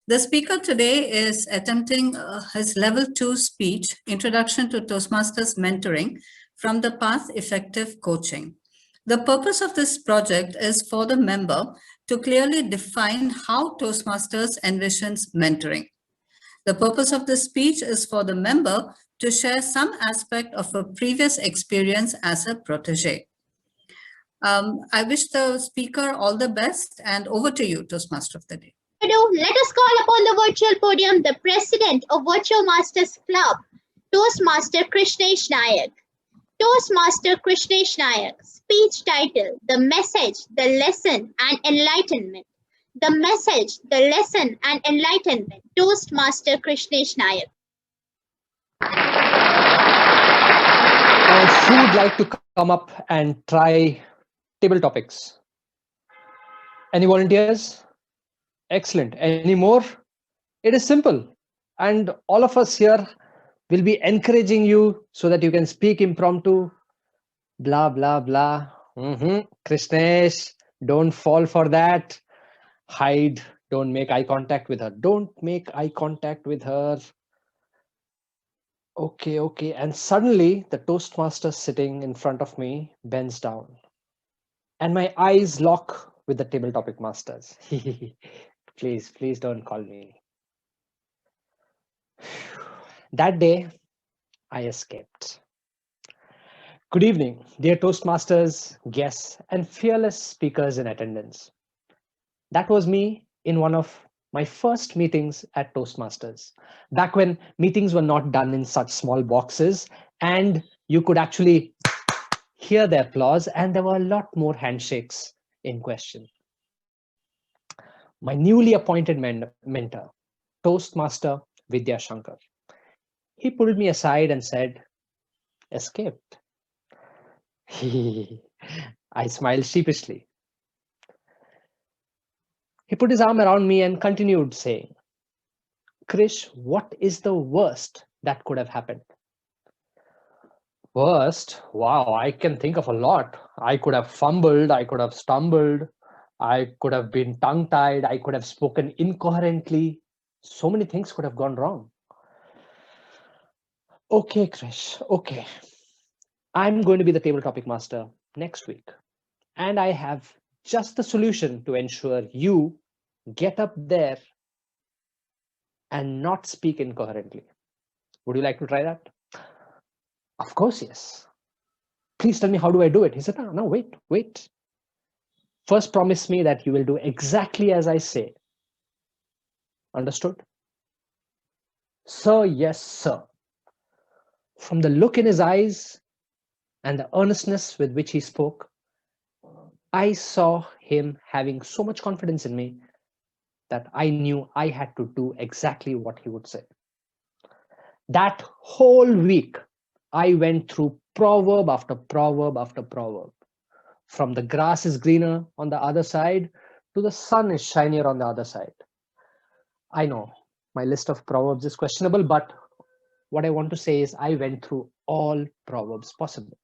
The speaker today is attempting his level 2 speech, Introduction to Toastmasters Mentoring from the Path Effective Coaching. The purpose of this project is for the member to clearly define how Toastmasters envisions mentoring. The purpose of the speech is for the member to share some aspect of a previous experience as a protege. I wish the speaker all the best, and over to you, Toastmaster of the Day. Let us call upon the virtual podium the President of Virtual Masters Club, Toastmaster Krishnesh Nayak. Toastmaster Krishnesh Nayak, speech title, The Message, the Lesson and Enlightenment. The Message, the Lesson and Enlightenment, Toastmaster Krishnesh Nayak. Who would like to come up and try table topics? Any volunteers? Excellent. Any more? It is simple. And all of us here will be encouraging you so that you can speak impromptu. Blah, blah, blah. Krishnesh, don't fall for that. Hide. Don't make eye contact with her. Don't make eye contact with her. Okay. And suddenly the Toastmaster sitting in front of me bends down. And my eyes lock with the table topic masters. Please don't call me. That day, I escaped. Good evening, dear Toastmasters, guests, and fearless speakers in attendance. That was me in one of my first meetings at Toastmasters, back when meetings were not done in such small boxes and you could actually hear the applause and there were a lot more handshakes in question. My newly appointed mentor, Toastmaster Vidya Shankar, he pulled me aside and said, "Escaped." I smiled sheepishly. He put his arm around me and continued saying, "Krish, what is the worst that could have happened?" Worst? Wow, I can think of a lot. I could have fumbled, I could have stumbled, I could have been tongue-tied, I could have spoken incoherently. So many things could have gone wrong. Okay, Krish, okay. I'm going to be the table topic master next week. And I have just the solution to ensure you get up there and not speak incoherently. Would you like to try that? Of course, yes. Please tell me, how do I do it? He said, no, wait. First promise me that you will do exactly as I say. Understood? Sir, yes, sir. From the look in his eyes and the earnestness with which he spoke, I saw him having so much confidence in me that I knew I had to do exactly what he would say. That whole week, I went through proverb after proverb after proverb. From the grass is greener on the other side to the sun is shinier on the other side. I know my list of proverbs is questionable, but what I want to say is I went through all proverbs possible.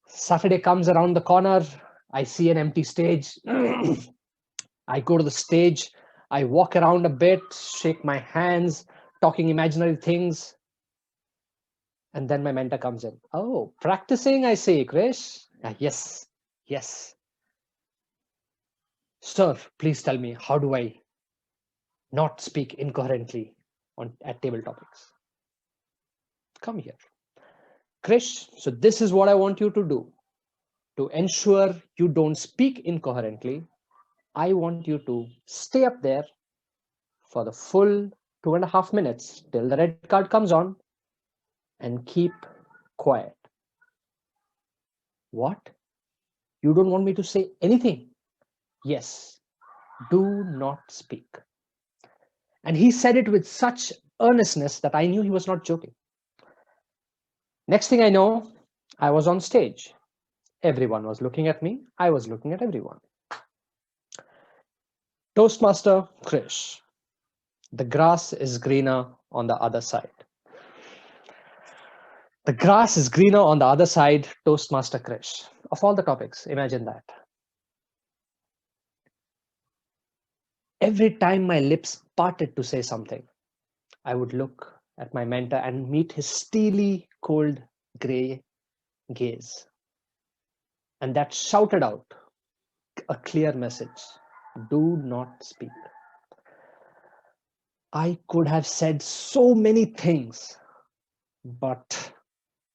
Saturday comes around the corner. I see an empty stage. I go to the stage. I walk around a bit, shake my hands, talking imaginary things. And then my mentor comes in. Oh, practicing, I say, Krish. Yes. Sir, please tell me, how do I not speak incoherently at table topics? Come here. Krish, so this is what I want you to do. To ensure you don't speak incoherently, I want you to stay up there for the full 2.5 minutes till the red card comes on and keep quiet. What? You don't want me to say anything? Yes, do not speak. And he said it with such earnestness that I knew he was not joking. Next thing I know, I was on stage. Everyone was looking at me. I was looking at everyone. Toastmaster Krish. The grass is greener on the other side. The grass is greener on the other side, Toastmaster Krish. Of all the topics, imagine that. every time my lips parted to say something, I would look at my mentor and meet his steely, cold, grey gaze. And that shouted out a clear message: do not speak. I could have said so many things, but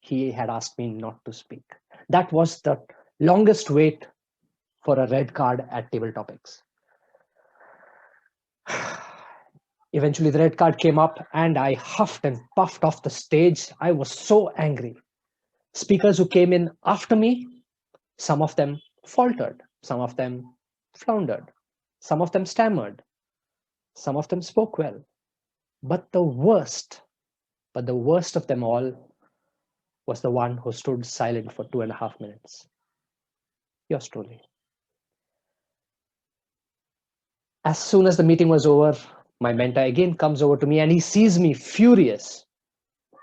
he had asked me not to speak. That was the longest wait for a red card at Table Topics. Eventually, the red card came up and I huffed and puffed off the stage. I was so angry. Speakers who came in after me, some of them faltered, some of them floundered, some of them stammered, some of them spoke well. But the worst of them all was the one who stood silent for 2.5 minutes. Yours truly. As soon as the meeting was over, my mentor again comes over to me and he sees me furious,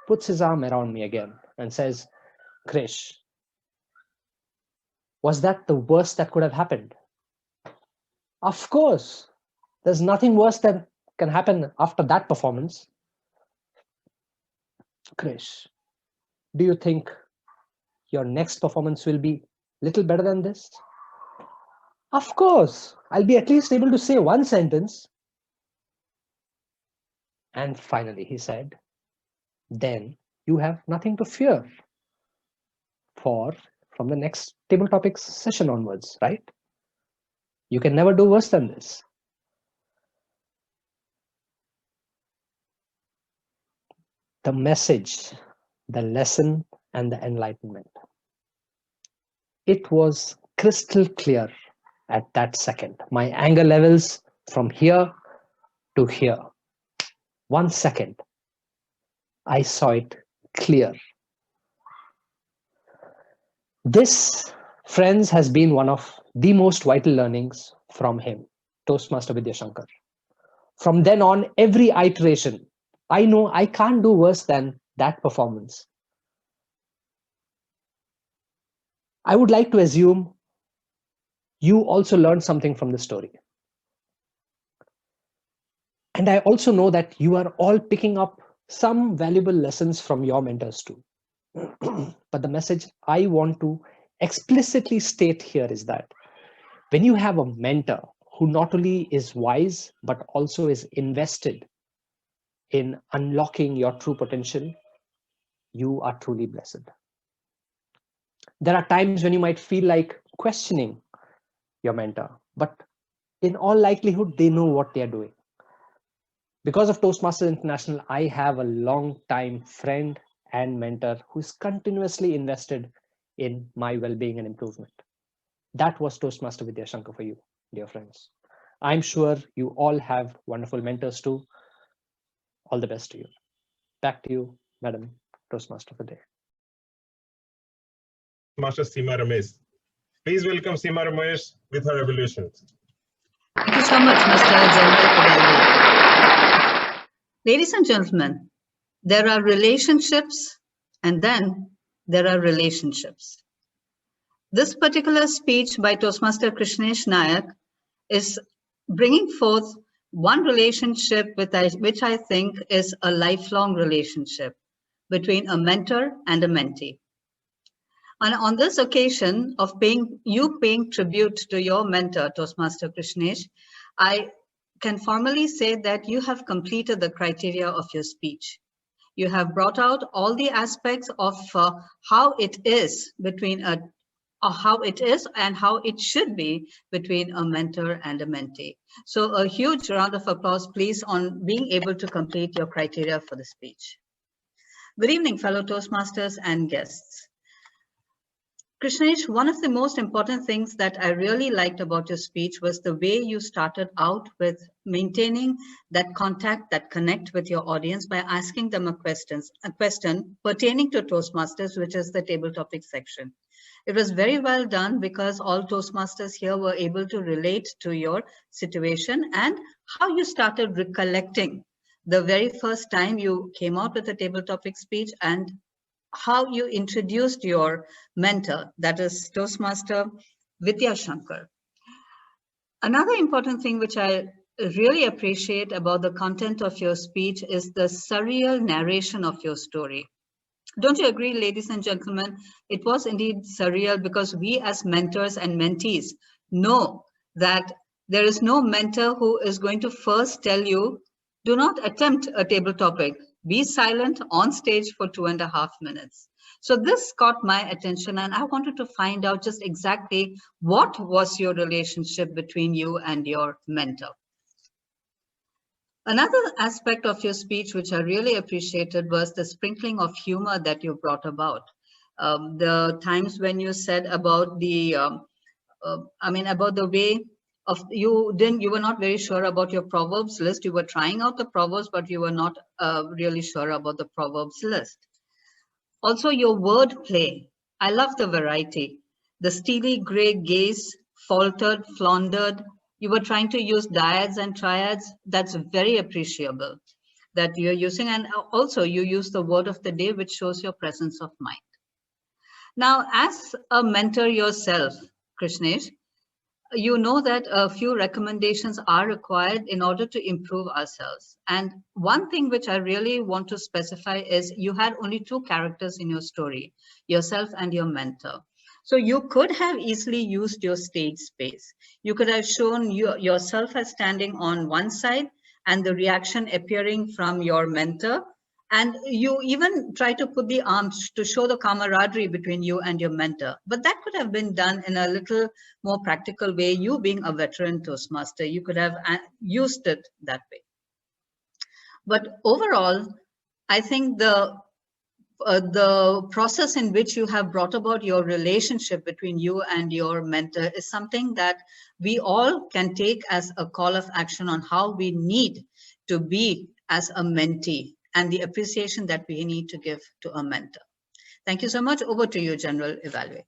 puts his arm around me again and says, Krish, was that the worst that could have happened? Of course, there's nothing worse that can happen after that performance. Krish, do you think your next performance will be a little better than this? Of course, I'll be at least able to say one sentence. And finally, he said, then you have nothing to fear from the next Table Topics session onwards, right? You can never do worse than this. The message, the lesson, and the enlightenment. It was crystal clear at that second. My anger levels from here to here. 1 second. I saw it clear. This, friends, has been one of the most vital learnings from him, Toastmaster Vidyashankar. From then on, every iteration, I know I can't do worse than that performance. I would like to assume you also learned something from the story. And I also know that you are all picking up some valuable lessons from your mentors too. But the message I want to explicitly state here is that when you have a mentor who not only is wise, but also is invested in unlocking your true potential, you are truly blessed. There are times when you might feel like questioning your mentor, but in all likelihood, they know what they are doing. Because of Toastmasters International, I have a long-time friend and mentor who is continuously invested in my well-being and improvement. That was Toastmaster Vidyashankar for you, dear friends. I'm sure you all have wonderful mentors too. All the best to you. Back to you, Madam Toastmaster for the day. Master Seema Ramesh. Please welcome Seema Ramesh with her evaluations. Thank you so much, Mr. General Evaluator. Ladies and gentlemen, there are relationships and then there are relationships. This particular speech by Toastmaster Krishnesh Nayak is bringing forth one relationship which I think is a lifelong relationship between a mentor and a mentee. And on this occasion of paying tribute to your mentor, Toastmaster Krishnesh, I can formally say that you have completed the criteria of your speech. You have brought out all the aspects of how it is and how it should be between a mentor and a mentee. So a huge round of applause, please, on being able to complete your criteria for the speech. Good evening, fellow Toastmasters and guests. Krishnesh, one of the most important things that I really liked about your speech was the way you started out with maintaining that contact, that connect with your audience by asking them a question pertaining to Toastmasters, which is the table topic section. It was very well done because all Toastmasters here were able to relate to your situation and how you started recollecting the very first time you came out with a table topic speech and how you introduced your mentor, that is Toastmaster Vidyashankar. Another important thing which I really appreciate about the content of your speech is the surreal narration of your story. Don't you agree, ladies and gentlemen? It was indeed surreal because we as mentors and mentees know that there is no mentor who is going to first tell you, do not attempt a table topic. Be silent on stage for 2.5 minutes. So this caught my attention and I wanted to find out just exactly what was your relationship between you and your mentor. Another aspect of your speech, which I really appreciated, was the sprinkling of humor that you brought about. The times when you said about the, about the way of you were not very sure about your proverbs list. You were trying out the proverbs, but you were not really sure about the proverbs list. Also, your word play. I love the variety. The steely gray gaze, faltered, floundered. You were trying to use dyads and triads. That's very appreciable that you're using. And also you use the word of the day, which shows your presence of mind. Now, as a mentor yourself, Krishnesh, you know that a few recommendations are required in order to improve ourselves. And one thing which I really want to specify is you had only 2 characters in your story, yourself and your mentor. So you could have easily used your stage space. You could have shown yourself as standing on one side and the reaction appearing from your mentor. And you even try to put the arms to show the camaraderie between you and your mentor. But that could have been done in a little more practical way. You being a veteran Toastmaster, you could have used it that way. But overall, I think the process in which you have brought about your relationship between you and your mentor is something that we all can take as a call of action on how we need to be as a mentee and the appreciation that we need to give to a mentor. Thank you so much. Over to you, General Evaluator.